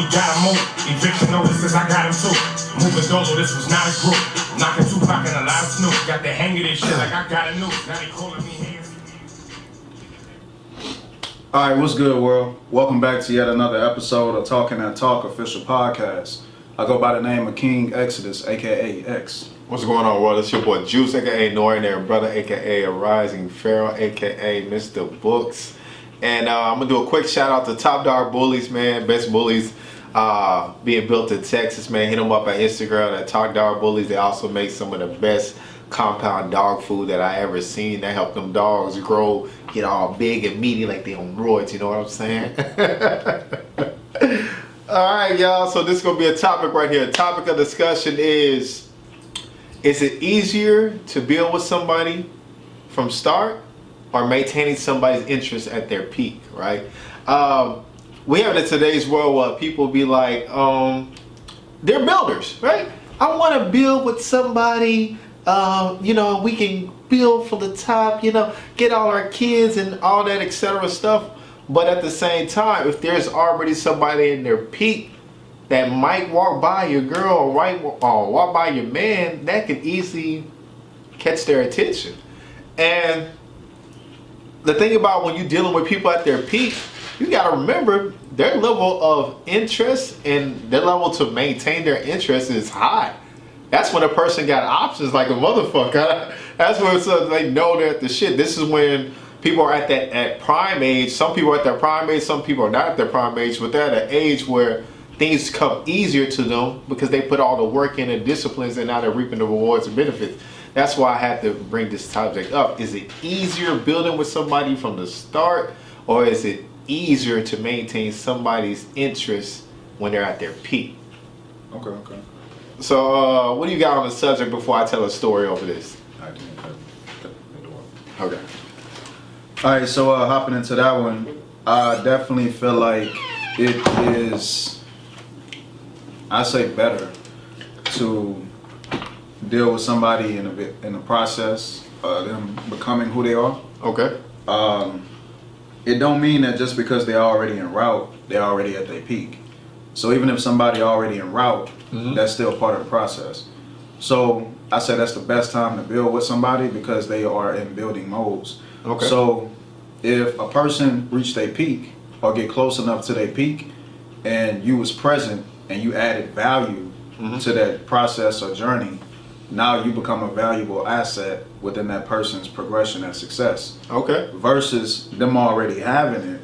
we gotta move. Eviction notices, I got him too. Moving dolo, this was not a group. Knocking Tupac and a lot of Snoop. Got the hang of this shit like I got a noose. Now they calling me hands. Alright, what's good, world? Welcome back to yet another episode of Talking That Talk official podcast. I go by the name of King Exodus, aka X. What's going on, world? It's your boy Juice, aka Norian, brother, aka a Rising Pharaoh, aka Mr. Books. And I'm gonna do a quick shout out to Top Dog Bullies, man. Best bullies being built in Texas, man. Hit them up on Instagram at Top Dog Bullies. They also make some of the best compound dog food that I ever seen. That help them dogs grow, get all big and meaty like they on roids. You know what I'm saying? All right, y'all. So this is gonna be a topic right here. Topic of discussion is it easier to build with somebody from start or maintaining somebody's interest at their peak, right? We have in today's world where people be like, they're builders, right? I want to build with somebody, we can build from the top, get all our kids and all that, etc. stuff. But at the same time, if there's already somebody in their peak that might walk by your girl or walk by your man, that could easily catch their attention. And the thing about when you're dealing with people at their peak, you got to remember their level of interest and their level to maintain their interest is high. That's when a person got options like a motherfucker. That's when they know they're at the shit. This is when people are at prime age. Some people are at their prime age. Some people are not at their prime age, but they're at an age where things come easier to them because they put all the work in and disciplines, and now they're reaping the rewards and benefits. That's why I had to bring this subject up. Is it easier building with somebody from the start, or is it easier to maintain somebody's interest when they're at their peak? Okay. So, what do you got on the subject before I tell a story over this? Okay. Alright, so hopping into that one, I definitely feel like it is, I say, better to deal with somebody in the process of them becoming who they are. Okay. It don't mean that just because they're already en route, they're already at their peak. So even if somebody already en route, that's still part of the process. So I say that's the best time to build with somebody because they are in building modes. Okay. So if a person reached their peak or get close enough to their peak and you was present and you added value to that process or journey, now you become a valuable asset within that person's progression and success. Okay. Versus them already having it.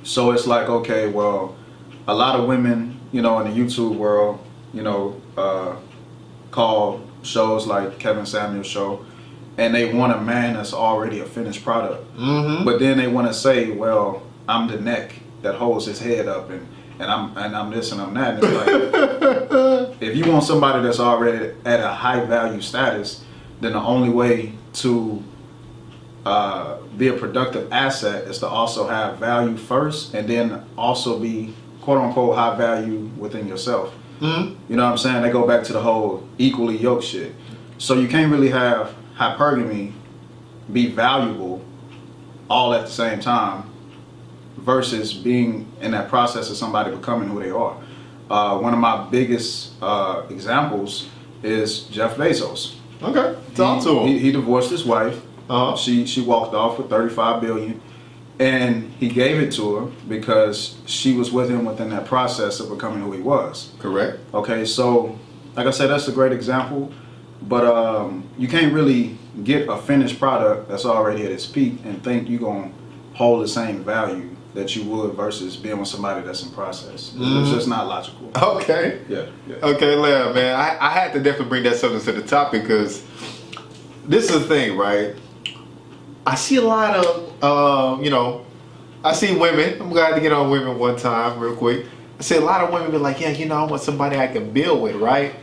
So it's like, okay, well, a lot of women, in the YouTube world, call shows like Kevin Samuel's show, and they want a man that's already a finished product. But then they want to say, well, I'm the neck that holds his head up, and I'm this and I'm that. And it's like, if you want somebody that's already at a high value status, then the only way to be a productive asset is to also have value first, and then also be quote unquote high value within yourself. You know what I'm saying? They go back to the whole equally yoked shit. So you can't really have hypergamy be valuable all at the same time versus being in that process of somebody becoming who they are. One of my biggest examples is Jeff Bezos. Okay. Talk to him. He divorced his wife. She walked off with $35 billion. And he gave it to her because she was with him within that process of becoming who he was. Correct. Okay, so like I said, that's a great example. But you can't really get a finished product that's already at its peak and think you're going to hold the same value that you would versus being with somebody that's in process. It's just not logical. Okay. Yeah. Okay, man. I had to definitely bring that subject to the topic because this is the thing, right? I see a lot of, I see women. I'm glad to get on women one time real quick. I see a lot of women be like, yeah, I want somebody I can build with, right?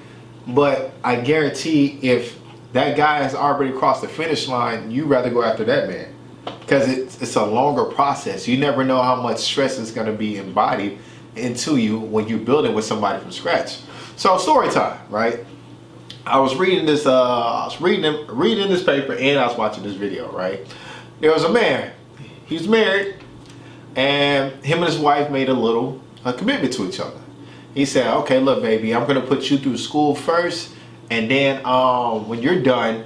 But I guarantee if that guy has already crossed the finish line, you'd rather go after that man. Because it's a longer process. You never know how much stress is going to be embodied into you when you're building with somebody from scratch. So story time, right? I was reading this. Reading this paper, and I was watching this video. Right, there was a man. He's married, and him and his wife made a commitment to each other. He said, okay, look, baby, I'm going to put you through school first. And then when you're done,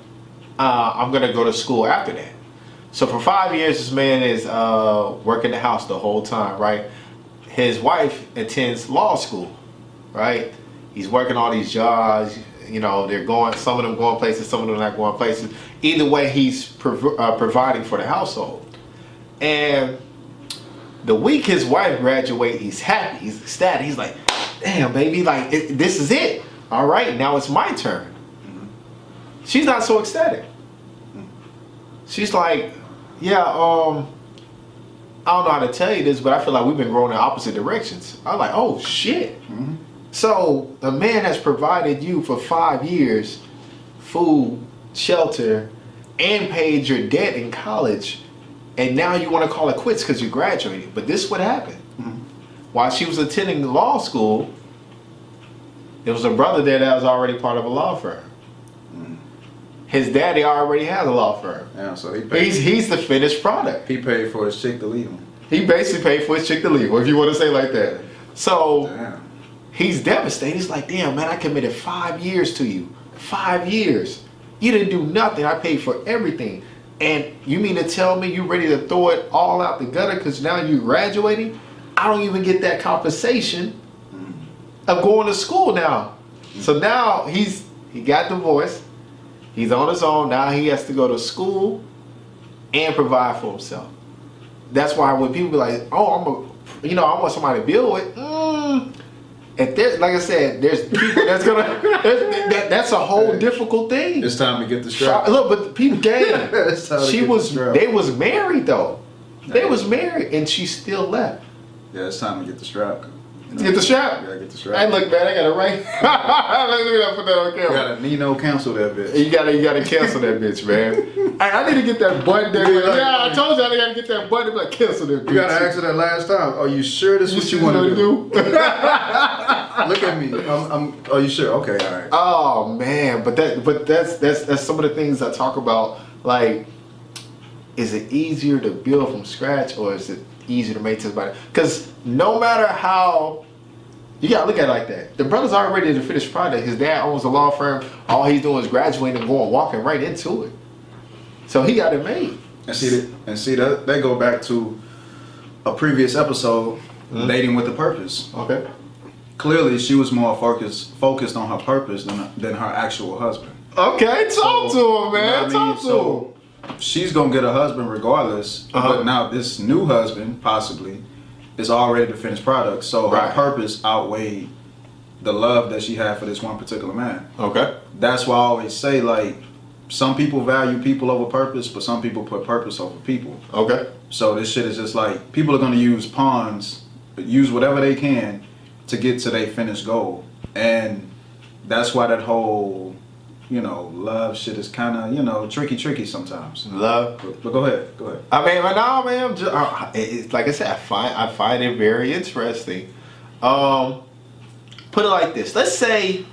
I'm going to go to school after that. So for 5 years, this man is working the house the whole time, right? His wife attends law school, right? He's working all these jobs. You know, they're going, some of them going places, some of them not going places. Either way, he's providing for the household. And the week his wife graduates, he's happy, he's ecstatic. He's like, damn, baby, like, this is it. All right, now it's my turn. Mm-hmm. She's not so ecstatic. Mm-hmm. She's like, yeah, I don't know how to tell you this, but I feel like we've been growing in opposite directions. I'm like, oh, shit. Mm-hmm. So a man has provided you for 5 years food, shelter, and paid your debt in college, and now you want to call it quits because you graduated. But this is what happened. Mm-hmm. While she was attending law school, there was a brother there that was already part of a law firm. Mm-hmm. His daddy already has a law firm. Yeah, so he paid. He's the finished product. He paid for his chick to leave him. He basically paid for his chick to leave, if you want to say it like that. So damn. He's devastated. He's like, damn, man, I committed 5 years to you. 5 years. You didn't do nothing. I paid for everything. And you mean to tell me you ready to throw it all out the gutter because now you graduating? I don't even get that compensation of going to school now. So now he got divorced. He's on his own. Now he has to go to school and provide for himself. That's why when people be like, oh, I want somebody to build with. If there's, like I said, there's people that's gonna. That's a whole difficult thing. It's time to get the strap. Look, but the people game. They was married though. They was married, and she still left. Yeah, it's time to get the strap. Get the strap. You gotta get the strap. Hey, look, man, I got it right. Let me put that on camera. You gotta Nino cancel that bitch. You gotta cancel that bitch, man. I need to get that button there. Yeah, I told you I gotta get that button. Like, cancel that bitch. You gotta ask her that last time. Are you sure this is what you want to do? Look at me. Are you sure? Okay, all right. Oh man, but that's some of the things I talk about. Like, is it easier to build from scratch or is it easier to maintain somebody? Because no matter how, you gotta look at it like that. The brother's already the finished product. His dad owns a law firm. All he's doing is graduating and walking right into it. So he got it made. And see that they go back to a previous episode, dating with a purpose. Okay. Clearly, she was more focused on her purpose than her actual husband. Okay, talk to him, man. You know what I mean? So she's gonna get a husband regardless. But now this new husband possibly is already the finished product. So her purpose outweighed the love that she had for this one particular man. Okay. That's why I always say, like, some people value people over purpose, but some people put purpose over people. Okay. So this shit is just like, people are gonna use pawns, use whatever they can to get to their finished goal. And that's why that whole, love shit is kind of, tricky sometimes. Love. But go ahead. I mean, right now, man, it's like I said, I find it very interesting. Put it like this. Let's say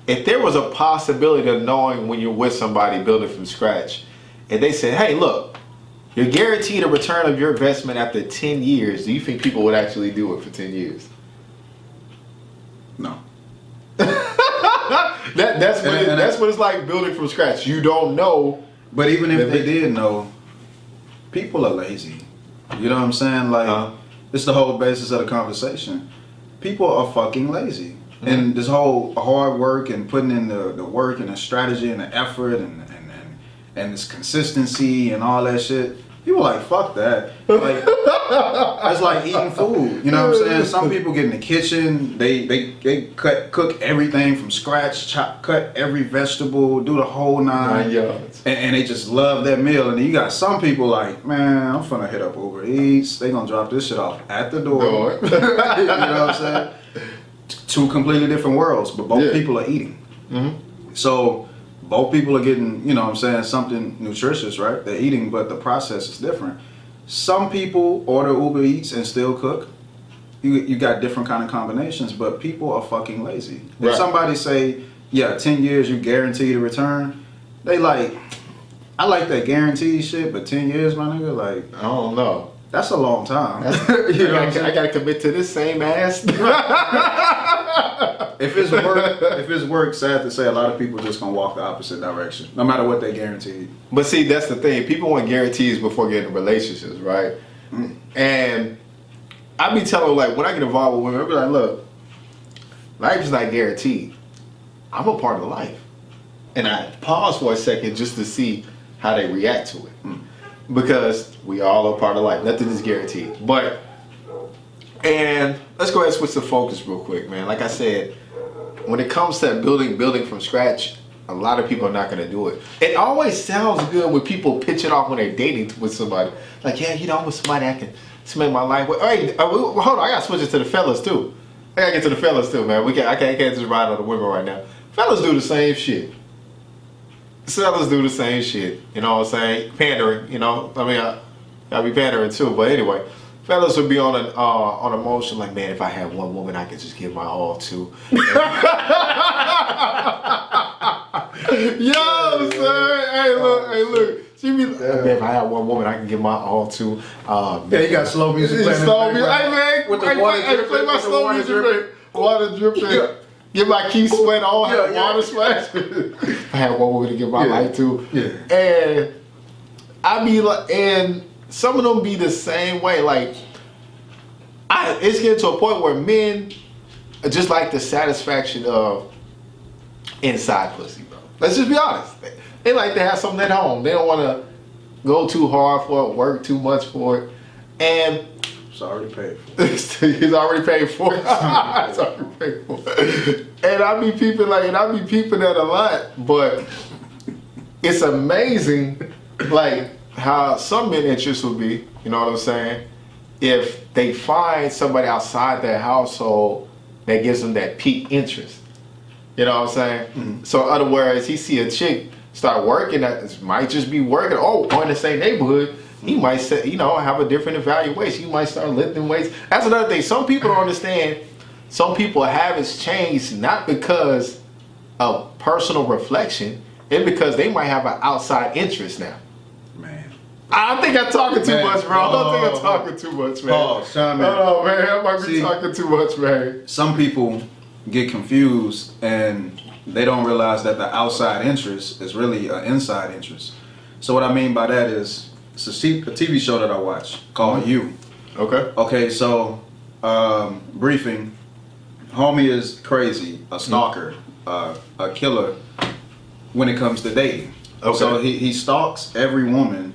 if there was a possibility of knowing when you're with somebody building from scratch, and they said, hey, look, you're guaranteed a return of your investment after 10 years, do you think people would actually do it for 10 years? No. That's what it's like building from scratch. You don't know. But even if they did know, people are lazy. You know what I'm saying? Like, it's the whole basis of the conversation. People are fucking lazy. Mm-hmm. And this whole hard work and putting in the work and the strategy and the effort and this consistency and all that shit. People like, fuck that. Like, it's like eating food. You know what I'm saying? Some people get in the kitchen, they cook everything from scratch, cut every vegetable, do the whole nine yards. And they just love that meal. And then you got some people like, man, I'm finna hit up Uber Eats. They gonna drop this shit off at the door. You know what I'm saying? Two completely different worlds, but both people are eating. Mm-hmm. So both people are getting, something nutritious, right? They're eating, but the process is different. Some people order Uber Eats and still cook. You got different kind of combinations, but people are fucking lazy. Right. If somebody say, 10 years you guarantee the return, they like, I like that guaranteed shit, but 10 years, my nigga, like, I don't know. That's a long time. You know, I gotta commit to this same ass. If it's work, sad to say, a lot of people just gonna walk the opposite direction, no matter what they guarantee. But see, that's the thing. People want guarantees before getting in relationships, right? And I be telling, like, when I get involved with women, I be like, look, life is not guaranteed. I'm a part of life. And I pause for a second just to see how they react to it. Because we all are part of life. Nothing is guaranteed. And let's go ahead and switch the focus real quick, man. Like I said, when it comes to building from scratch, a lot of people are not going to do it. It always sounds good when people pitch it off when they're dating with somebody. Like, yeah, you know, I'm with somebody that can make my life. Hey, hold on, I got to switch it to the fellas too. I got to get to the fellas too, man. I can't just ride on the women right now. Fellas do the same shit. Fellas do the same shit. You know what I'm saying? Pandering, you know. I mean, I be pandering too, but anyway. Fellas would be on a motion like, man, if I had one woman I could just give my all to. Yo, sir. Hey, look. She be like, man, if I had one woman I can give my all to. Yeah, you got slow music playing. Slow music. Hey, man. With the water dripping. Play my slow music. Water dripping. Yeah. Get my key sweat on. Water splash. I had one woman to give my life to. Yeah. And I be like, and some of them be the same way. Like, it's getting to a point where men just like the satisfaction of inside pussy, bro. Let's just be honest. They like to have something at home. They don't want to go too hard for it, work too much for it. And it's already paid for. He's already paid for it. It's already paid for it. And I be peeping that a lot, but it's amazing, like, how some men interests would be, you know what I'm saying, if they find somebody outside their household that gives them that peak interest. You know what I'm saying? Mm-hmm. So in other words, he see a chick start working, that might just be working, or in the same neighborhood, he might say, you know, have a different evaluation. He might start lifting weights. That's another thing. Some people don't understand. Some people habits change not because of personal reflection, it's because they might have an outside interest now. I think I'm talking too much, bro. I don't think I'm talking too much, man. Oh, Sean, man. Oh, man. I might be talking too much, man. Some people get confused and they don't realize that the outside interest is really an inside interest. So what I mean by that is, it's a TV show that I watch called You. Okay. Okay, so briefing. Homie is crazy, a stalker, a killer when it comes to dating. Okay. So he stalks every woman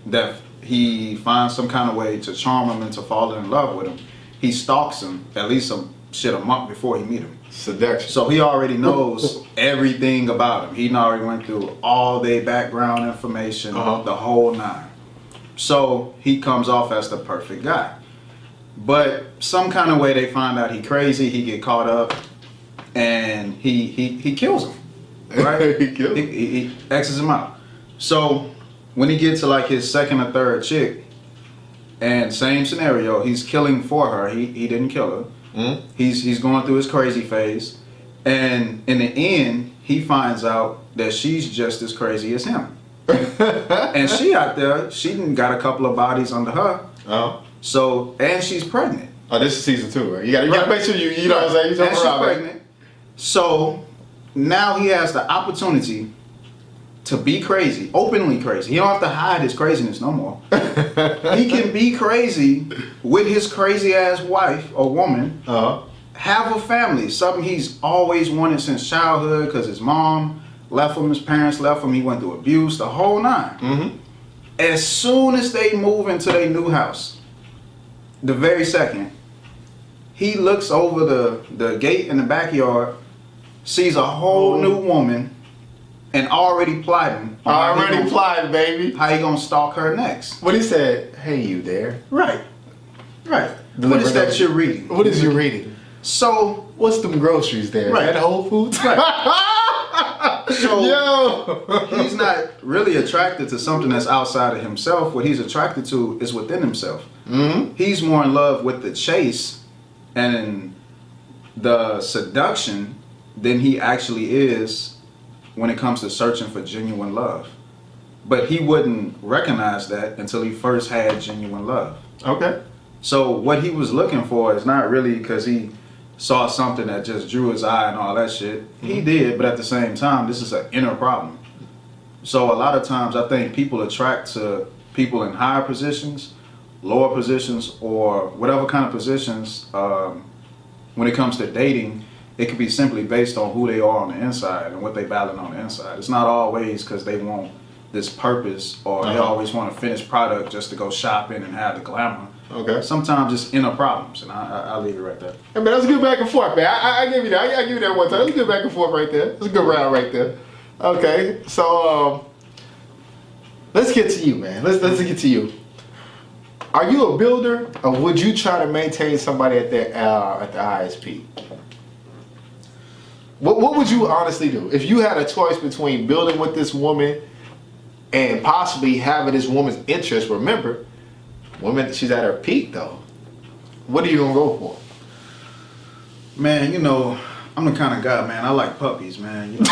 that he finds some kind of way to charm him and to fall in love with him. He stalks him at least a month before he meet him. Seduction. So he already knows everything about him. He already went through all their background information, the whole nine. So he comes off as the perfect guy. But some kind of way they find out he crazy, he get caught up, and he kills him. Right? He X's him out. So when he gets to like his second or third chick, and same scenario, he's killing for her. He didn't kill her. Mm-hmm. He's going through his crazy phase, and in the end, he finds out that she's just as crazy as him. And she out there, she done got a couple of bodies under her. Oh. So, and she's pregnant. Oh, this is season 2, right? You gotta make sure you know what I'm saying. You and she's pregnant. So now he has the opportunity to be crazy, openly crazy. He don't have to hide his craziness no more. He can be crazy with his crazy ass wife or woman, have a family, something he's always wanted since childhood because his mom left him, his parents left him, he went through abuse, the whole nine. Mm-hmm. As soon as they move into their new house, the very second, he looks over the gate in the backyard, sees a whole new woman, and already plotting. Plotting, baby. How he gonna stalk her next? What he said, hey, you there? Right. What is that you're reading? What is you reading? So, what's them groceries there? Right. At Whole Foods? Right. So, he's not really attracted to something that's outside of himself. What he's attracted to is within himself. Mm-hmm. He's more in love with the chase and the seduction than he actually is when it comes to searching for genuine love. but he wouldn't recognize that until he first had genuine love. Okay. So what he was looking for is not really because he saw something that just drew his eye and all that shit. He did, but at the same time, this is an inner problem. So a lot of times I think people attract to people in higher positions, lower positions, or whatever kind of positions. When it comes to dating, it could be simply based on who they are on the inside and what they value on the inside. It's not always because they want this purpose or they always want a finished product just to go shopping and have the glamour. Okay. Sometimes it's inner problems, and I'll leave it right there. Hey man, that's a good back and forth, man. I give you that. I give you that one time. That's a good back and forth right there. That's a good round right there. Okay, so let's get to you, man. Let's get to you. Are you a builder, or would you try to maintain somebody at the highest peak? What would you honestly do if you had a choice between building with this woman and possibly having this woman's interest? Remember, woman, she's at her peak though. What are you gonna go for? Man, you know, I'm the kind of guy, man. I like puppies, man. You know,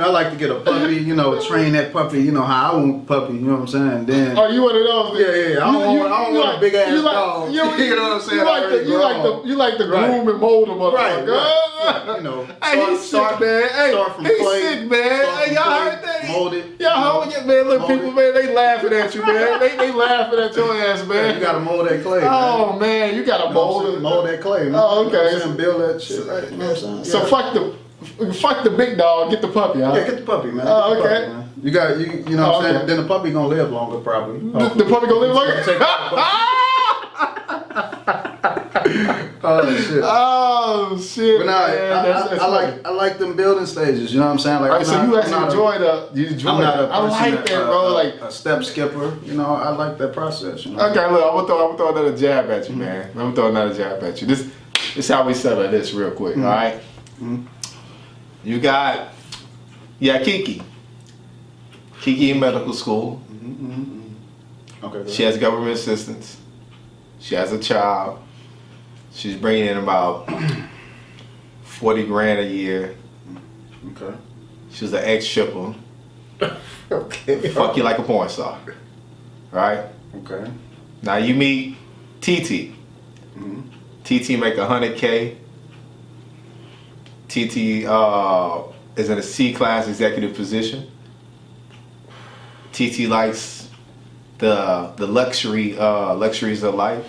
I like to get a puppy, you know, train that puppy, you know, how I want a puppy, you know what I'm saying? Then, Oh, you one of those? yeah. I don't want a big ass dog. You know what I'm saying? You like the groom and mold them up. Right. You know, Hey, he's sick, man. Hey, from he's clay, sick, man. start Hey, from y'all clay, heard that? mold it. Y'all heard, man, look, mold people, it. man, they laughing at you, man. They laughing at your ass, man. You gotta mold that clay, man. Oh, man, you gotta mold it. Mold that clay, man. Oh, okay. You know what I'm saying? Build that shit, right? You know what I'm saying? So fuck the big dog, get the puppy, huh? Yeah, get the puppy, man. Oh, Get the okay. puppy, man. You got, you know what I'm saying? Okay. Then the puppy gonna live longer, probably. The puppy gonna live longer? Oh shit. Oh, shit, But nah, man. That's I like them building stages. You know what I'm saying? Like, All right, so you actually enjoy it. I'm not a I person like that, bro. Like, a step skipper. You know, I like that process. You know? okay, look, I'm gonna throw another jab at you, man. I'm gonna throw another jab at you. This is how we settle this real quick, all right? You got Kiki. Kiki in medical school. Okay. She has government assistance. She has a child. She's bringing in about 40 grand a year. Okay. She's an ex-stripper. Okay. Fuck you like a porn star. Right? Okay. Now you meet TT. TT make 100K. TT is in a C-class executive position. TT likes the luxuries of life.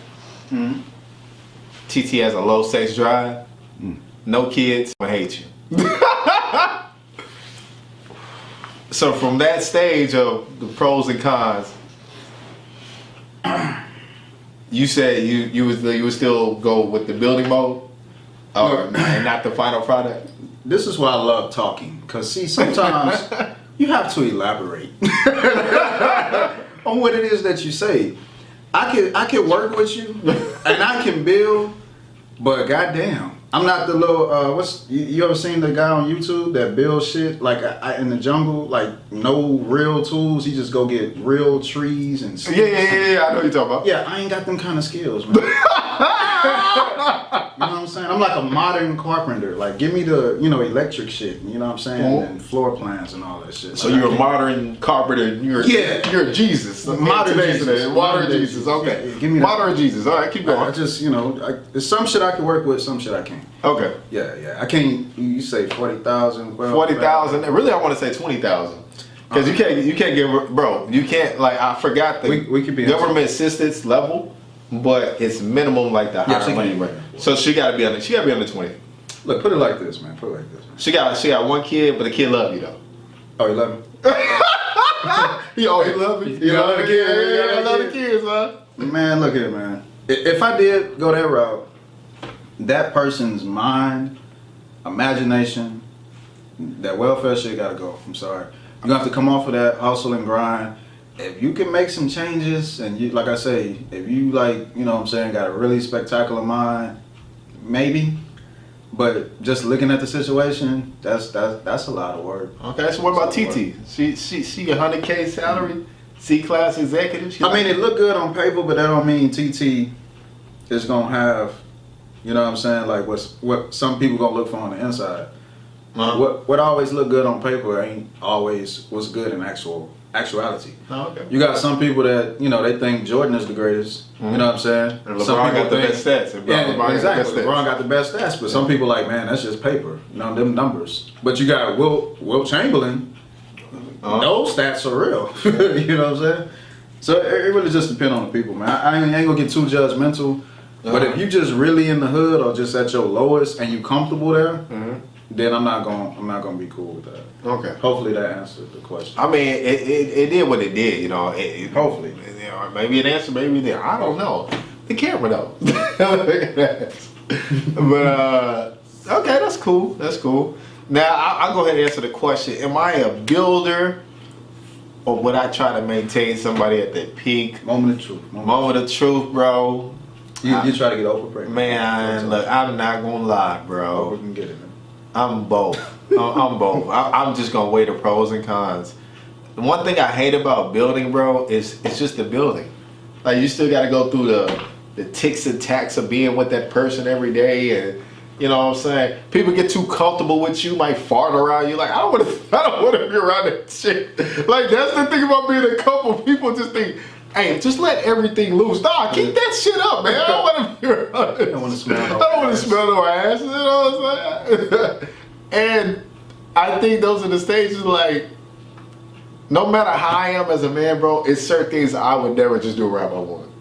TT has a low sex drive. No kids. I hate you. So from that stage of the pros and cons, you said you would still go with the building mode, and not the final product. This is why I love talking, because see, sometimes you have to elaborate on what it is that you say. I can work with you and I can build, but goddamn, I'm not the little you ever seen the guy on YouTube that builds shit like in the jungle, like no real tools, he just go get real trees and Yeah, I know what you're talking about. Yeah, I ain't got them kind of skills, man. You know what I'm saying? I'm like a modern carpenter. Like, give me the, electric shit, you know what I'm saying? And floor plans and all that shit. So like, you're a modern carpenter. You're a Jesus. Modern Jesus. Modern Jesus. Okay. Yeah, give me that. Modern Jesus. All right, keep going. I just, there's some shit I can work with, some shit I can't. Okay. Yeah. I can't, you say 40,000. 40,000. Really, I want to say 20,000. Because you can't give, bro, you can't, like, I forgot the we could be government assistance level, but it's minimum like the higher money. Right? So she gotta be under 20. Look, put it like this, man. Man. She got one kid, but the kid love you though. Oh, you love me? He love me. You love the kids. Yeah, I love the kids, huh? Man, look here, man. If I did go that route, that person's mind, imagination, that welfare shit gotta go. I'm sorry. You're gonna have to come off of that hustle and grind. If you can make some changes, and you, like I say, if you got a really spectacular mind, maybe. But just looking at the situation, that's a lot of work. Okay, so what about TT? She 100K salary, C-class executive. It looked good on paper, but that don't mean TT is gonna have, you know what I'm saying, like what some people gonna look for on the inside. What always look good on paper ain't always what's good in actuality. Oh, okay. You got some people that, they think Jordan is the greatest. You know what I'm saying? And LeBron Some people got the best stats. Exactly. LeBron got the best stats, but some people like, man, that's just paper. Them numbers. But you got Will Chamberlain. Those stats are real. You know what I'm saying? So it really just depends on the people, man. I ain't gonna get too judgmental. But if you just really in the hood or just at your lowest and you comfortable there, then I'm not gonna be cool with that. Okay. Hopefully that answered the question. I mean, it did what it did, Hopefully. Maybe it answered, maybe it did. I don't know. The camera though. But okay, that's cool. That's cool. Now I'll go ahead and answer the question. Am I a builder, or would I try to maintain somebody at their peak? Moment of truth. Moment of truth, bro. You try to get Oprah pregnant. Man, look, I'm not gonna lie, bro. Oprah can get it, man. I'm both. I'm both. I'm just gonna weigh the pros and cons. The one thing I hate about building, bro, is it's just the building. Like, you still gotta go through the ticks and tacks of being with that person every day, and you know what I'm saying? People get too comfortable with you, might fart around you. Like, I don't wanna be around that shit. Like, that's the thing about being a couple. People just think, hey, just let everything loose. Nah, keep that shit up, man. I don't want to be around it. I don't want to smell no ass. You know what I'm saying? And I think those are the stages, like, no matter how I am as a man, bro, it's certain things I would never just do around my woman.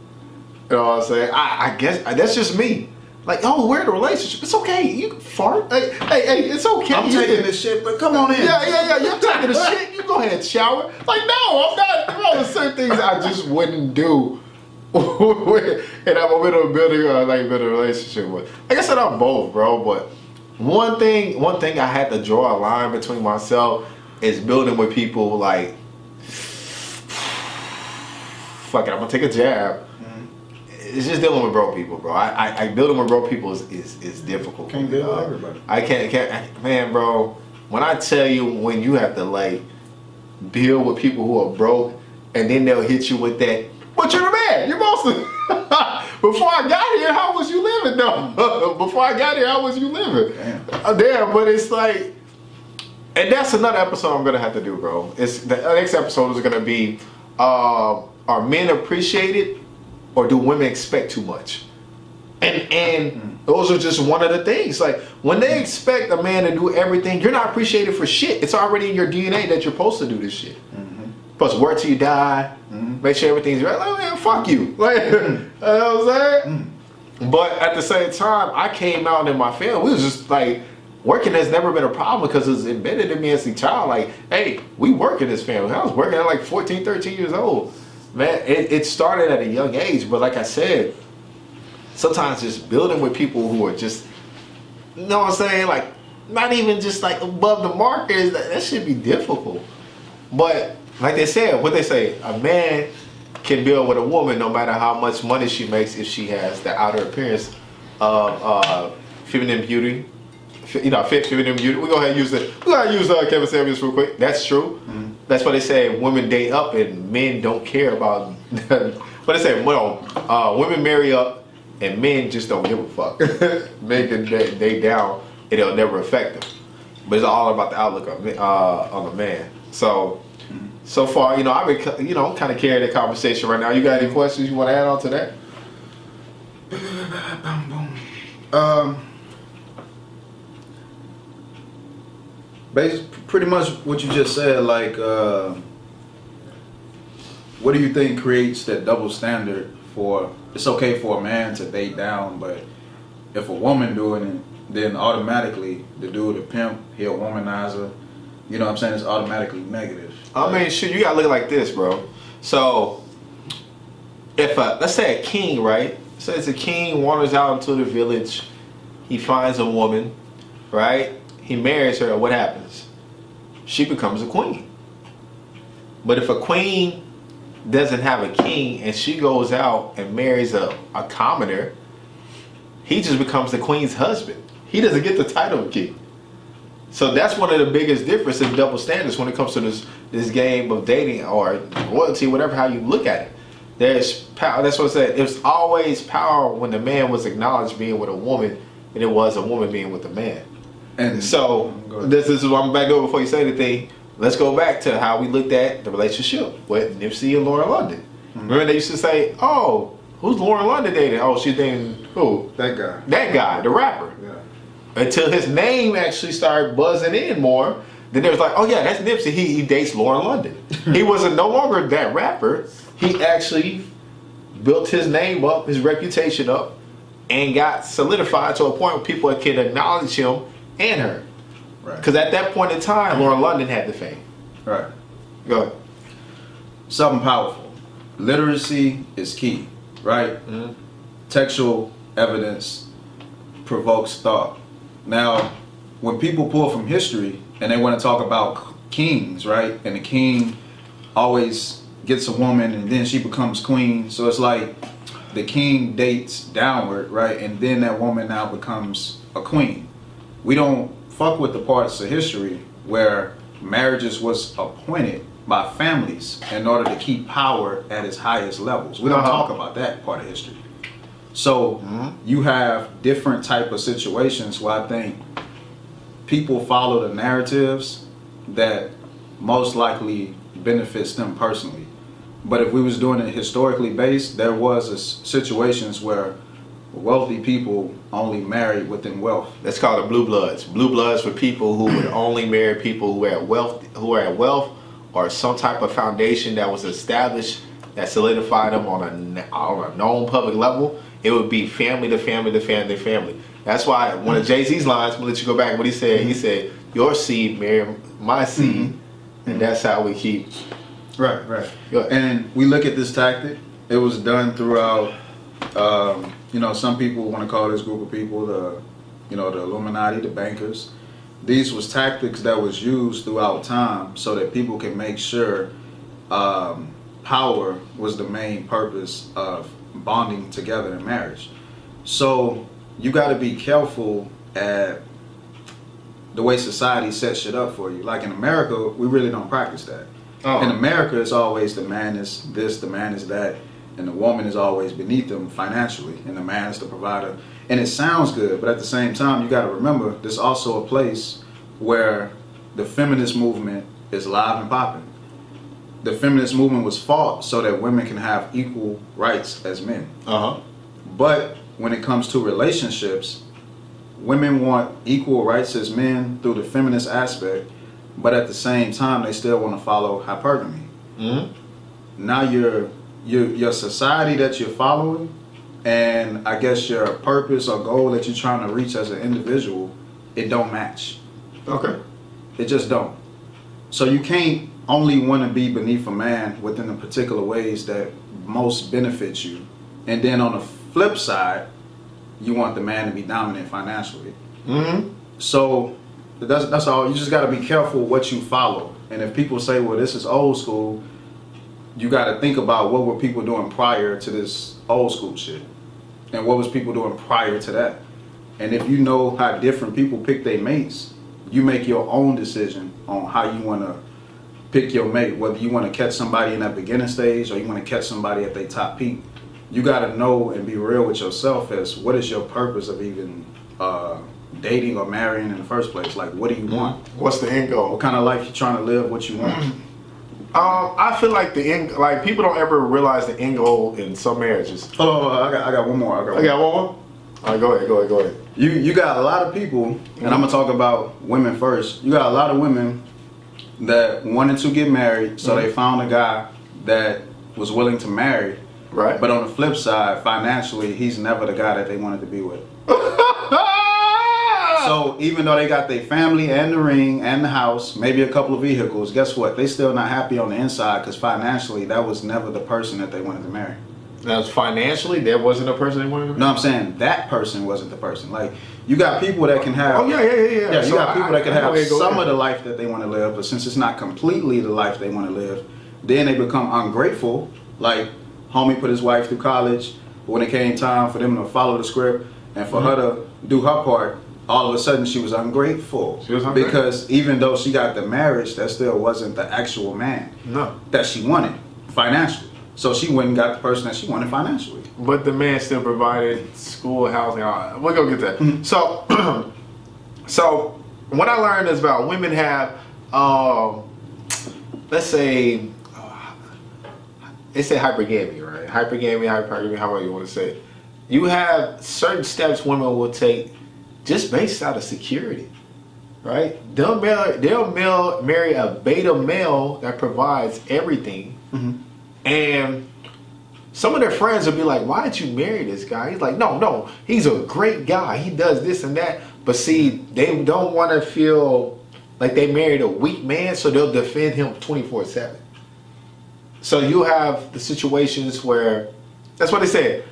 You know what I'm saying? I guess that's just me. Like, oh, we're in a relationship. It's okay. You can fart. Hey, it's okay. I'm taking this shit, but come on in. Yeah. You're taking the shit. You go ahead and shower. Like, no, I'm not. Bro, there's certain things I just wouldn't do. And I'm in a building or like in a relationship with. Like I said, I'm both, bro. But one thing I had to draw a line between myself is building with people like, fuck it, I'm gonna take a jab. It's just dealing with broke people, bro. I building with broke people is difficult. Can't deal with everybody. I can't, man, bro. When I tell you, when you have to like deal with people who are broke, and then they'll hit you with that, but you're the man. You're supposed to. Before I got here, how was you living, though? Before I got here, how was you living? Damn, but it's like, and that's another episode I'm gonna have to do, bro. It's the next episode is gonna be, are men appreciated, or do women expect too much? And those are just one of the things. Like, when they expect a man to do everything, you're not appreciated for shit. It's already in your DNA that you're supposed to do this shit. Supposed to work till you die, make sure everything's right. Like, man, fuck you. Like, you know what I'm saying? But at the same time, I came out in my family. We was just like, working has never been a problem because it's embedded in me as a child. Like, hey, we work in this family. I was working at like 14, 13 years old. Man, it started at a young age, but like I said, sometimes just building with people who are just, you know what I'm saying, like, not even just like above the mark, that should be difficult. But like they said, what they say, a man can build with a woman no matter how much money she makes if she has the outer appearance of feminine beauty. Feminine beauty. We're going to use Kevin Samuels real quick. That's true. That's why they say women date up and men don't care about. But they say, well, women marry up and men just don't give a fuck. Men can date down and it'll never affect them. But it's all about the outlook on the man. So far, I've been, kind of carrying the conversation right now. You got any questions you want to add on to that? Pretty much what you just said, like, what do you think creates that double standard for, it's okay for a man to date down, but if a woman doing it, then automatically the dude, a pimp, he a womanizer, you know what I'm saying, it's automatically negative. I mean, shit, you gotta look at it like this, bro. So, if let's say a king, right? So it's a king wanders out into the village, he finds a woman, right? He marries her, what happens? She becomes a queen. But if a queen doesn't have a king and she goes out and marries a commoner, he just becomes the queen's husband. He doesn't get the title of king. So that's one of the biggest differences in double standards when it comes to this game of dating or royalty, whatever how you look at it. There's power. That's what I said. It was always power when the man was acknowledged being with a woman, and it was a woman being with a man. And so this is what I'm back over before you say anything. Let's go back to how we looked at the relationship with Nipsey and Lauren London. Remember they used to say, "Oh, who's Lauren London dating? Oh, she's dating who? that guy. That guy, the rapper." Yeah. Until his name actually started buzzing in more. Then there was like, "Oh yeah, that's Nipsey. He dates Lauren London." He wasn't no longer that rapper. He actually built his name up, his reputation up, and got solidified to a point where people can acknowledge him and her. Right. Because at that point in time, Lauren London had the fame. Right. Go ahead. Something powerful. Literacy is key, right? Textual evidence provokes thought. Now, when people pull from history and they want to talk about kings, right? And the king always gets a woman and then she becomes queen. So it's like the king dates downward, right? And then that woman now becomes a queen. We don't fuck with the parts of history where marriages was appointed by families in order to keep power at its highest levels. We don't talk about that part of history. So you have different type of situations where I think people follow the narratives that most likely benefits them personally. But if we was doing it historically based, there was situations where wealthy people only married within wealth. That's called the blue bloods. Blue bloods for people who would only marry people who had wealth, or some type of foundation that was established that solidified them on a known public level. It would be family to family to family to family. That's why one of Jay-Z's lines, I'm gonna let you go back. What he said, "Your seed marry my seed," and that's how we keep. Right. And we look at this tactic. It was done throughout. Some people want to call this group of people the Illuminati, the bankers. These was tactics that was used throughout time so that people can make sure power was the main purpose of bonding together in marriage. So you got to be careful at the way society sets shit up for you. Like in America, we really don't practice that. In America, it's always the man is this, the man is that, and the woman is always beneath them financially, and the man is the provider. And it sounds good, but at the same time, you got to remember, there's also a place where the feminist movement is live and popping. The feminist movement was fought so that women can have equal rights as men. But when it comes to relationships, women want equal rights as men through the feminist aspect, but at the same time, they still want to follow hypergamy. Now your society that you're following, and I guess your purpose or goal that you're trying to reach as an individual, it don't match. Okay. It just don't. So you can't only want to be beneath a man within the particular ways that most benefit you, and then on the flip side, you want the man to be dominant financially. So that's all. You just got to be careful what you follow. And if people say, well, this is old school, you got to think about what were people doing prior to this old school shit, and what was people doing prior to that. And if you know how different people pick their mates, you make your own decision on how you want to pick your mate, whether you want to catch somebody in that beginning stage or you want to catch somebody at their top peak. You got to know and be real with yourself as what is your purpose of even dating or marrying in the first place. Like, what do you want? What's the end goal? What kind of life you trying to live? What you want? I feel like the end, like people don't ever realize the end goal in some marriages. Oh, I got one more. I got one more. All right, go ahead. You got a lot of people, and I'm gonna talk about women first. You got a lot of women that wanted to get married, so they found a guy that was willing to marry. Right. But on the flip side, financially, he's never the guy that they wanted to be with. So even though they got their family and the ring and the house, maybe a couple of vehicles, guess what? They still not happy on the inside because financially, that was never the person that they wanted to marry. Now, financially, that wasn't the person they wanted to marry? No, I'm saying that person wasn't the person. Like, you got people that can have... Oh, yeah. Yeah, So you got people that can have some ahead. of the life that they want to live, but since it's not completely the life they want to live, then they become ungrateful. Like, homie put his wife through college, but when it came time for them to follow the script and for her to do her part, all of a sudden she was ungrateful. She was ungrateful. Because even though she got the marriage, that still wasn't the actual man that she wanted financially. So she went and got the person that she wanted financially. But the man still provided school, housing, all that. We'll go get that. So what I learned is about women have, let's say, they say hypergamy, right? Hypergamy, however you want to say it. You have certain steps women will take just based out of security, right? They'll marry a beta male that provides everything, and some of their friends will be like, "Why did you marry this guy?" He's like, "No, he's a great guy. He does this and that." But see, they don't want to feel like they married a weak man, so they'll defend him 24/7. So you have the situations where, that's what they said,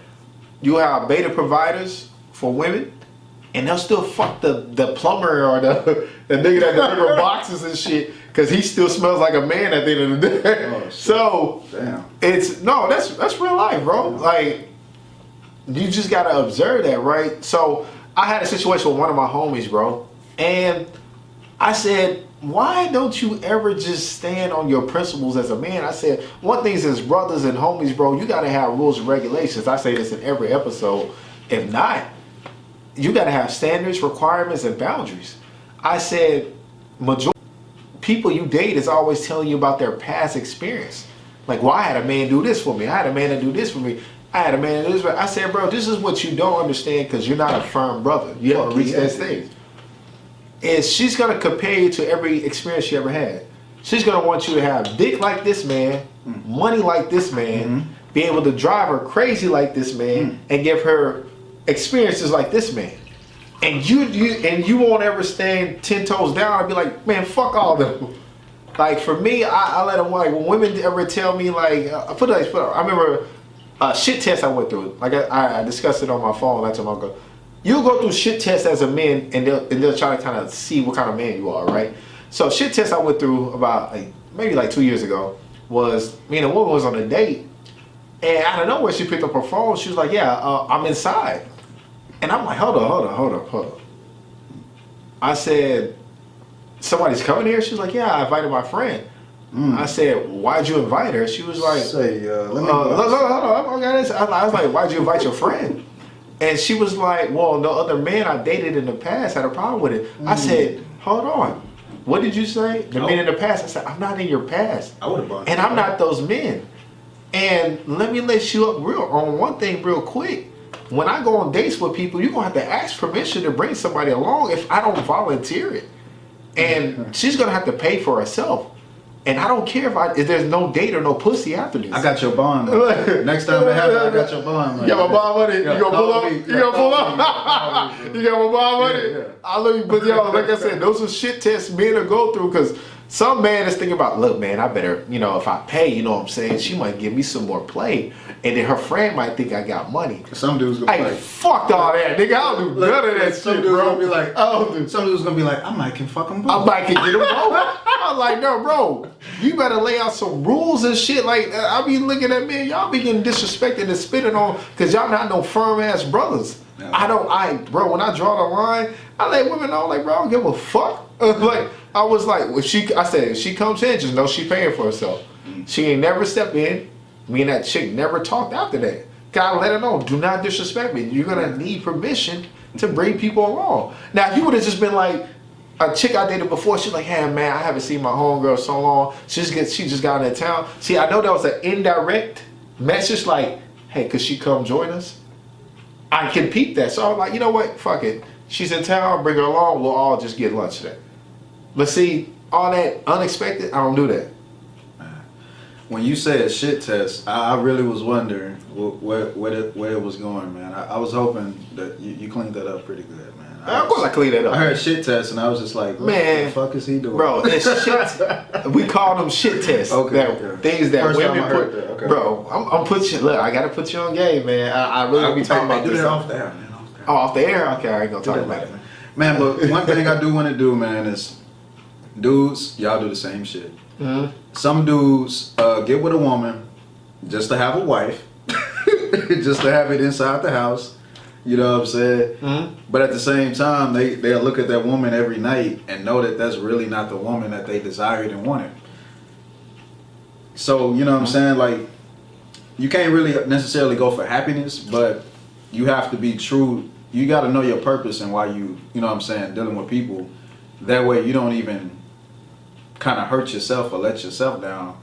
you have beta providers for women, and they'll still fuck the plumber or the nigga that deliver boxes and shit, because he still smells like a man at the end of the day. Oh, shit. So Damn. that's real life, bro. Like, you just gotta observe that, right? So I had a situation with one of my homies, bro, and I said, why don't you ever just stand on your principles as a man? I said, one thing is, as brothers and homies, bro, you gotta have rules and regulations. I say this in every episode. If not, you gotta have standards, requirements, and boundaries. I said, majority people you date is always telling you about their past experience. Like, well, I had a man do this for me. I had a man to do this for me. I had a man to do this for me. I said, bro, this is what you don't understand, because you're not a firm brother. You haven't reached that stage. Is she's going to compare you to every experience she ever had. She's going to want you to have dick like this man, money like this man, be able to drive her crazy like this man, and give her experiences like this man. And you won't ever stand 10 toes down and be like, man, fuck all them. Like, for me, I let them, like, when women ever tell me, like, I remember a shit test I went through. Like, I discussed it on my phone not too long ago. You'll go through shit tests as a man, and they'll try to kind of see what kind of man you are, right? So shit test I went through about maybe 2 years ago was, me and a woman was on a date, and out of nowhere she picked up her phone. She was like, yeah, I'm inside. And I'm like, hold up. I said, somebody's coming here? She was like, yeah, I invited my friend. I said, why'd you invite her? She was like, Say, let me hold on, I was like, why'd you invite your friend? And she was like, well, no other man I dated in the past had a problem with it. I said, hold on. What did you say? The men in the past. I said, I'm not in your past. I would have bought it. And I'm not those men. And let me let you up on one thing real quick. When I go on dates with people, you're going to have to ask permission to bring somebody along if I don't volunteer it. And she's going to have to pay for herself. And I don't care if there's no date or no pussy after this. I got your bond. Next time it happens, I got your bond. You got my bond money? You gonna pull up? You gonna pull up? You got my bond money? Yeah. I love you, but y'all, like I said, those are shit tests men to go through, because some man is thinking about, look, man, I better, if I pay, you know what I'm saying, she might give me some more play. And then her friend might think I got money. Some dude's gonna be like, fuck all that, nigga. I don't do none of that some shit, dude's bro. gonna be like, some dude's gonna be like, I might can fuck them both. I might can get them both. I'm like, no, bro, you better lay out some rules and shit. Like, I be looking at men, y'all be getting disrespected and spitting on, because y'all not no firm ass brothers. No. Bro, when I draw the line, I let women know, like, bro, I don't give a fuck. Like, I was like, I said, if she comes in, just know she paying for herself. She ain't never step in. Me and that chick never talked after that. Gotta let her know, do not disrespect me. You're gonna need permission to bring people along. Now, if you would have just been like, a chick I dated before, she's like, hey man, I haven't seen my homegirl so long. She just got into town. See, I know that was an indirect message, like, hey, could she come join us? I can peep that. So I'm like, you know what? Fuck it. She's in town, bring her along, we'll all just get lunch today. But see, all that unexpected, I don't do that. When you said shit test, I really was wondering where it was going, man. I was hoping that you cleaned that up pretty good, man. Of course I cleaned that up. I heard shit test and I was just like, man, what the fuck is he doing? Bro, it's shit. We call them shit tests. Okay. Things that First women time I heard put. that. Okay. Bro, I'm put you. Look, I gotta put you on game, man. I really be talking about do this. that off the air, man. Oh, off the air? Okay, I ain't gonna talk about it. Man, but one thing I do want to do, man, is dudes, y'all do the same shit. Mm-hmm. Some dudes get with a woman just to have a wife, just to have it inside the house. You know what I'm saying? Mm-hmm. But at the same time, they'll look at that woman every night and know that that's really not the woman that they desired and wanted. So, you know what I'm saying? Like, you can't really necessarily go for happiness, but you have to be true. You got to know your purpose and why you know what I'm saying, dealing with people. That way you don't even kind of hurt yourself or let yourself down,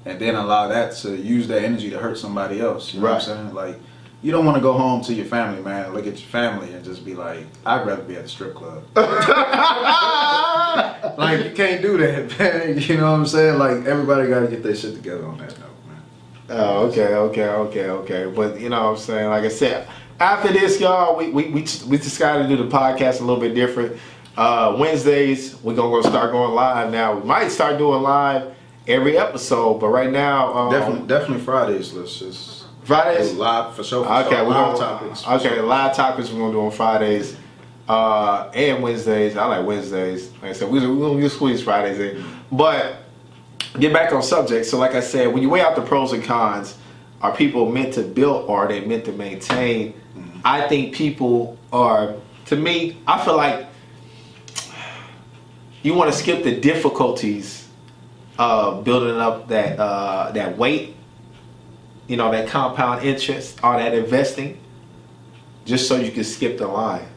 and then allow that to use that energy to hurt somebody else. You know what I'm saying? Like, you don't want to go home to your family, man, look at your family and just be like, I'd rather be at the strip club. Like, you can't do that, man. You know what I'm saying? Like, everybody got to get their shit together on that note, man. Oh, okay. But you know what I'm saying? Like I said, after this, y'all, we decided to do the podcast a little bit different. Wednesdays, we're going to start going live now. We might start doing live every episode, but right now... Definitely Fridays. Let's just... Fridays? Live, for sure. Okay, live topics. Okay, live topics we're going to do on Fridays. And Wednesdays. I like Wednesdays. Like I said, we're going to squeeze Fridays in. But get back on subject. So like I said, when you weigh out the pros and cons, are people meant to build or are they meant to maintain? Mm-hmm. I think people are, to me, I feel like you want to skip the difficulties of building up that weight, you know, that compound interest, all that investing, just so you can skip the line.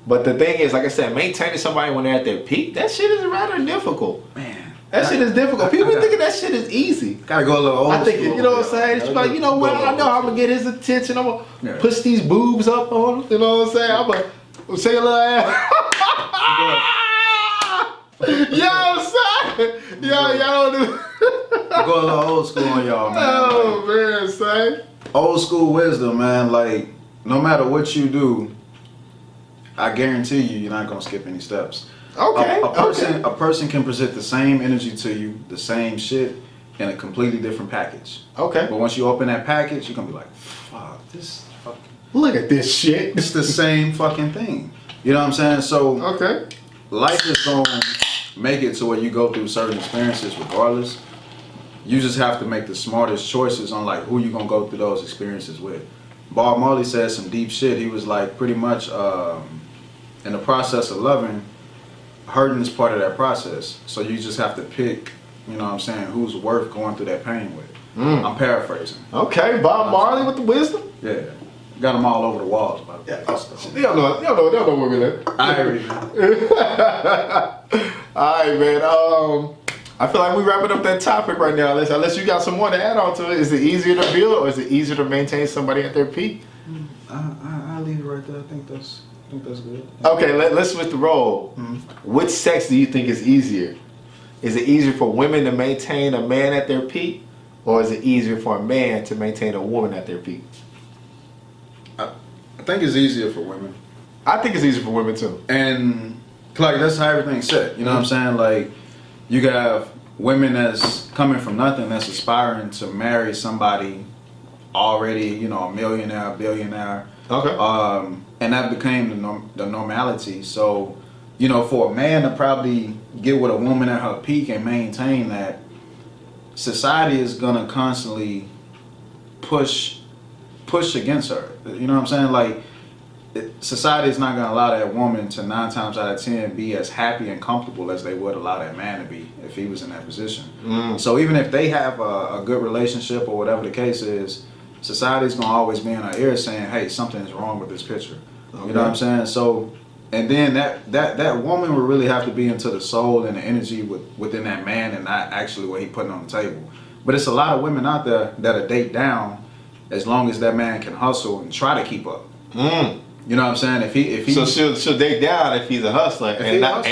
But the thing is, like I said, maintaining somebody when they're at their peak, that shit is rather difficult. Man. That shit is difficult. People be thinking that shit is easy. Gotta go a little old I think, school, you know what I'm saying? It's like, you know what? I know I'm gonna get his attention. I'm gonna push these boobs up on him. You know what I'm saying? I'm gonna say a little ass. You know what I'm saying? Y'all don't do. Go a little old school on y'all, man. Oh, man, say. Old school wisdom, man. Like, no matter what you do, I guarantee you're not gonna skip any steps. Okay. A person can present the same energy to you, the same shit, in a completely different package. Okay. But once you open that package, you're gonna be like, fuck, this fucking... Look at this shit. It's the same fucking thing. You know what I'm saying? So, okay. Life is gonna make it to where you go through certain experiences regardless. You just have to make the smartest choices on like who you gonna go through those experiences with. Bob Marley said some deep shit. He was like, pretty much in the process of loving, hurting is part of that process. So you just have to pick, you know what I'm saying, who's worth going through that pain with. I'm paraphrasing. Okay, Bob Marley with the wisdom. Yeah, got them all over the walls. By the way. They don't know where we live. I agree, man. All right, man. I feel like we're wrapping up that topic right now. Unless you got some more to add on to it. Is it easier to build or is it easier to maintain somebody at their peak? I'll leave it right there. I think that's good. Okay, let's switch the role. Mm-hmm. Which sex do you think is easier? Is it easier for women to maintain a man at their peak, or is it easier for a man to maintain a woman at their peak? I think it's easier for women. I think it's easier for women too. And like that's how everything's set. You know what I'm saying? Like you got women that's coming from nothing that's aspiring to marry somebody already, you know, a millionaire, billionaire. Okay. And that became the normality. So, you know, for a man to probably get with a woman at her peak and maintain that, society is gonna constantly push against her. You know what I'm saying? Like, society is not gonna allow that woman to 9 times out of 10 be as happy and comfortable as they would allow that man to be if he was in that position. So even if they have a good relationship or whatever the case is, society's gonna always be in our ear saying, "Hey, something is wrong with this picture." Okay. You know what I'm saying? So, and then that woman would really have to be into the soul and the energy within that man, and not actually what he putting on the table. But it's a lot of women out there that'll date down as long as that man can hustle and try to keep up. You know what I'm saying? If he so she'll date down if he's a hustler and not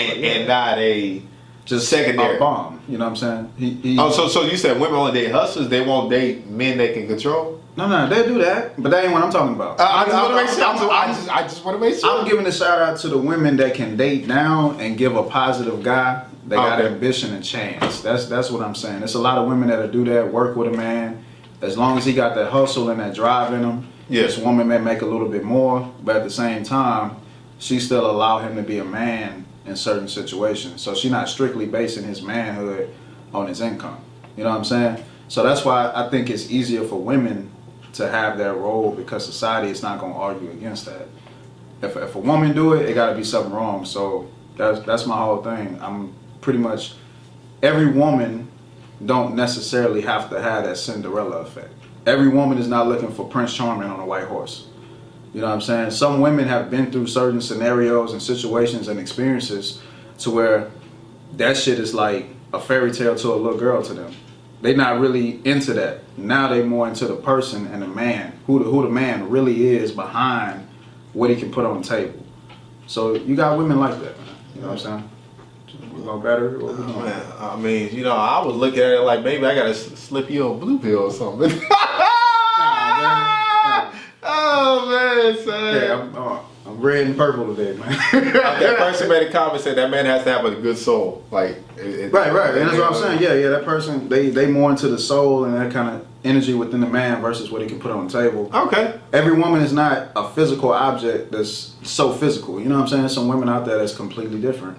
a just secondary bomb. You know what I'm saying? So you said women only date hustlers? They won't date men they can control? No, they do that, but that ain't what I'm talking about. I just want to make sure. I'm giving a shout out to the women that can date down and give a positive guy. They got ambition and chance. That's what I'm saying. There's a lot of women that'll do that, work with a man, as long as he got that hustle and that drive in him. This woman may make a little bit more, but at the same time, she still allow him to be a man in certain situations. So she's not strictly basing his manhood on his income. You know what I'm saying? So that's why I think it's easier for women to have that role, because society is not going to argue against that. If a woman do it, it got to be something wrong. So that's my whole thing. I'm pretty much, every woman don't necessarily have to have that Cinderella effect. Every woman is not looking for Prince Charming on a white horse. You know what I'm saying? Some women have been through certain scenarios and situations and experiences to where that shit is like a fairy tale to a little girl to them. They not really into that. Now they more into the person and the man, who the man really is behind what he can put on the table. So you got women like that, man. You know what I'm saying? We go better. Or we Man, I mean, you know, I was looking at it like maybe I gotta slip you a blue pill or something. Oh man, son. Yeah, I'm red and purple today, man. That person made a comment said that man has to have a good soul. Like, right, and that's what I'm saying. Yeah, that person they more into the soul and that kind of energy within the man versus what he can put on the table. Okay. Every woman is not a physical object that's so physical. You know what I'm saying? There's some women out there that's completely different.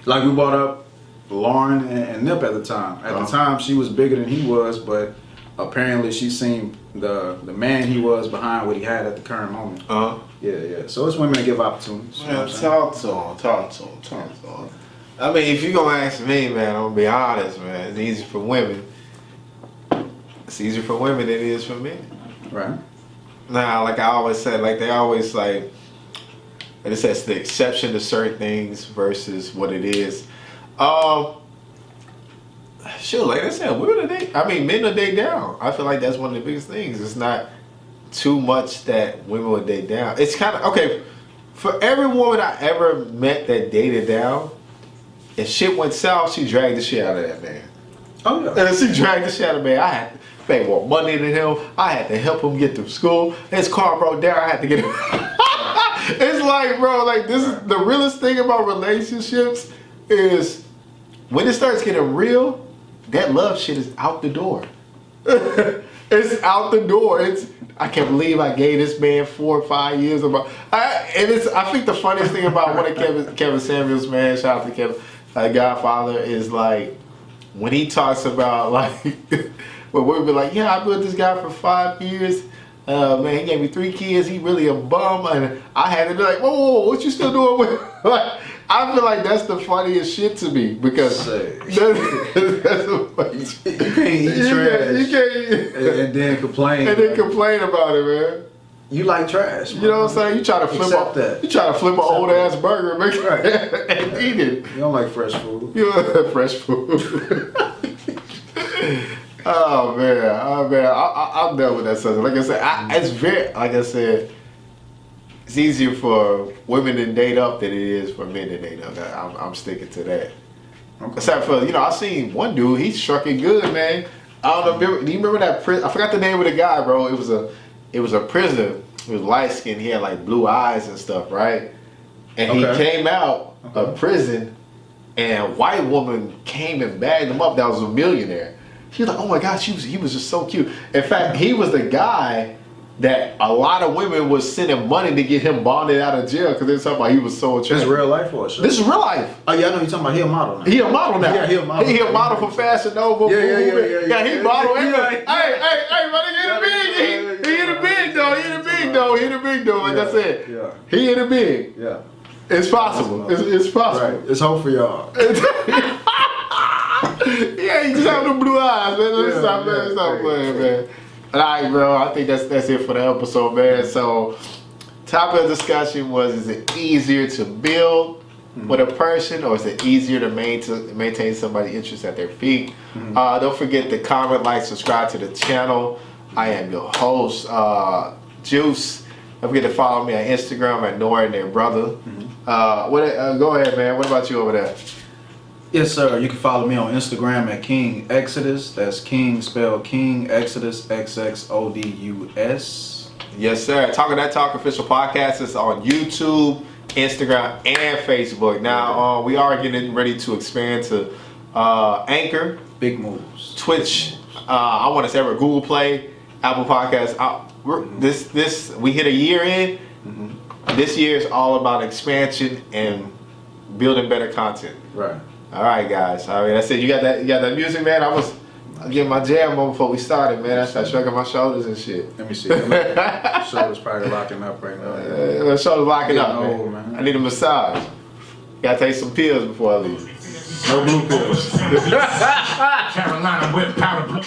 Like we brought up Lauren and Nip at the time. At the time, she was bigger than he was, but apparently she seen the man he was behind what he had at the current moment. Yeah. So it's women that give opportunities. You know what I'm saying? Talk to him. I mean, if you gonna ask me, man, I'm gonna be honest, man. It's easier for women. It's easier for women than it is for men. Right. Nah, like I always said, like they always like, and it says the exception to certain things versus what it is. Sure, like I said, men will date down. I feel like that's one of the biggest things. It's not too much that women would date down. It's kind of, okay, for every woman I ever met that dated down, if shit went south, she dragged the shit out of that man. Oh yeah. And she dragged the shit out of me. I had to pay more money than him. I had to help him get through school. His car broke down. I had to get him. It's like, bro, like this is the realest thing about relationships is when it starts getting real, that love shit is out the door. It's out the door. I can't believe I gave this man 4 or 5 years about. I think the funniest thing about one of Kevin Samuels, man, shout out to Kevin, Godfather, is like when he talks about like, well, we'll be like, yeah, I built this guy for 5 years. Man, he gave me 3 kids. He really a bum, and I had to be like, whoa, what you still doing with? Like, I feel like that's the funniest shit to me because that's the funniest. You can't eat trash. You can't and then complain. And then complain about it, man. You like trash. You know what I'm saying? You try to flip an old ass burger, man, and eat it. You don't like fresh food. You don't like fresh food. Oh man, I'm done with that subject. Like I said, it's easier for women to date up than it is for men to date up. I'm sticking to that. Okay. Except for, I seen one dude, he struck it good, man. I don't know, do you remember that prison? I forgot the name of the guy, bro. It was a prisoner. He was light skinned, he had like blue eyes and stuff, right? And he came out of prison and a white woman came and bagged him up that was a millionaire. He was like, oh my gosh, he was just so cute. In fact, he was the guy that a lot of women was sending money to get him bonded out of jail because they were talking about he was so attractive. This is real life or sure? This is real life. Oh yeah, I know you're talking about he a model now. He a model now. Yeah, he a model. He a model for Fashion Nova. Yeah, he model. Hey, buddy, he in the big though. Like I said, he in the big. Yeah. It's possible. It's possible. Right. It's hope for y'all. Yeah, you just have the blue eyes, man. Let's stop playing, man. All right, bro. I think that's it for the episode, man. So, topic of discussion was: is it easier to build with a person, or is it easier to maintain somebody's interest at their peak? Don't forget to comment, like, subscribe to the channel. I am your host, Juice. Don't forget to follow me on Instagram at Nora and their brother. Go ahead, man. What about you over there? Yes, sir. You can follow me on Instagram at King Exodus. That's King spelled King Exodus XXODUS. Yes, sir. Talking That Talk official podcast is on YouTube, Instagram, and Facebook. Now we are getting ready to expand to Anchor, big moves, Twitch. I want to say Google Play, Apple Podcasts. This we hit a year in. This year is all about expansion and building better content. Right. All right, guys. All right, that's it. You got that music, man. I was getting my jam on before we started, man. I started shrugging my shoulders and shit. Let me see. Shoulders probably locking up right now. My shoulders locking up, old, man. I need a massage. Gotta take some pills before I leave. No blue pills. Carolina whip powder blue.